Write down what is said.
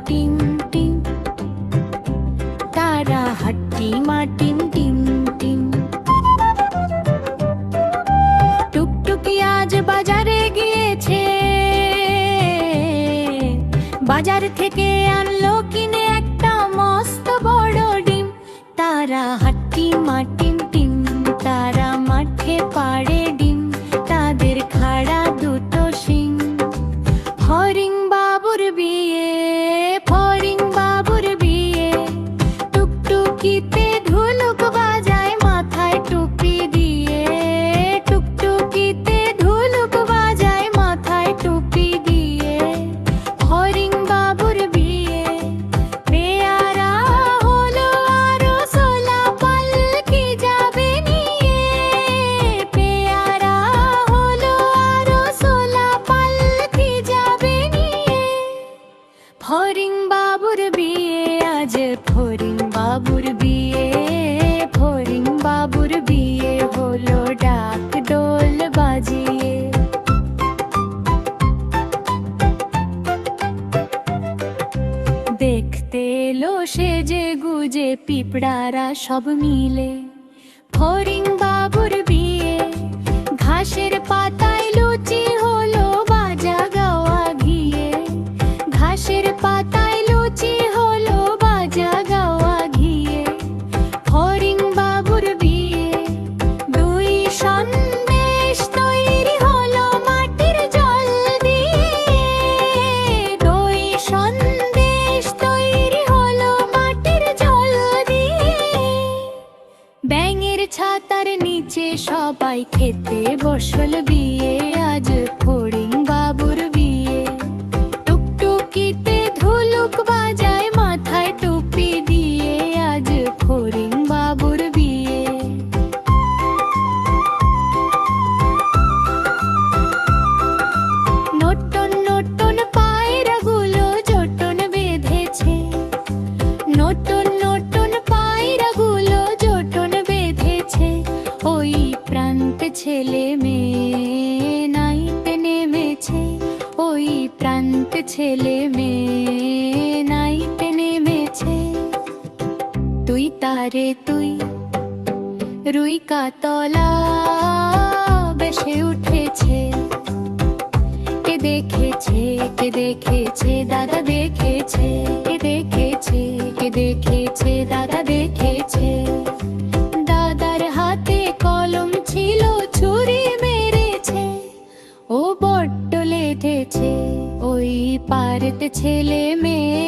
Team team, তারা হাট্টি মা team team team. টুকটুকি আজ বাজারে গিয়েছে, বাজার থেকে আনলো কিনে একটা মস্ত বড় ডিম। তারা হাট্টি মা টিম টিম, তারা মাঠে পাড়ে ডিম, তাদের খাড়া দুটো শিং। ফড়িং বাবুর বিয়ে, ফড়িং বাবুর বিয়ে, টুকটুকিতে ঢোলক বাজায় মাথায় টুপি দিয়ে, টুকটুকিতে ঢোলক বাজায় মাথায় টুপি দিয়ে। ফড়িং বাবুর বিয়ে, পেয়ারা হলো আরো সোলা পালকি যাবে নিয়ে, পেয়ারা হলো আরো সোলা পালকি যাবে নিয়ে। ফড়িং বাবুর বিয়ে, আজ ফড়িং বাবুর বিয়ে, ফড়িং বাবুর বিয়ে হলো ডাক ডোল বাজিয়ে। দেখতে এলো সেজে গুজে পিঁপড়ারা সব মিলে, ফড়িং বাবুর বিয়ে। ঘাসের পাতায় লুচি হলো বাজা গাওয়া ঘিয়ে, ঘাসের পাতায় লুচি হলো বাজা গাওয়া ঘিয়ে। ফড়িং বাবুর বিয়ে, দুই সন্দেশ তৈরি হলো মাটির জল দিয়ে, দুই সন্দেশ তৈরি হলো মাটির জল দিয়ে। ব্যাঙের ছাতার নিচে সবাই খেতে বসল বিয়ে, আজ ফড়িং বাবুর বিয়ে। টুকটুকিতে ঢোলক বাজায় মাথায় টুপি দিয়ে, আজ ফড়িং বাবুর বিয়ে। নটন নটন পায়রাগুলো জোটন বেঁধেছে, নটন নটন পায়রাগুলো জোটন বেঁধেছে। ওই প্রান্তে ছেলে মেয়ে নাইতে নেমেছে, ওই প্রান্তে ছেলে মেয়ে নাইতে নেমেছে। তুই তারে তুই, রুই কাতলা বেশে উঠেছে। কে দেখেছে, কে দেখেছে, দাদা দেখেছে, কে দেখেছে, কে দেখেছে, দাদা দেখেছে। দাদার হাতে কলম ছিল, ছুরি মেরেছে, ও বড্ড লেটেছে। ওই পারেতে ছেলে মেয়ে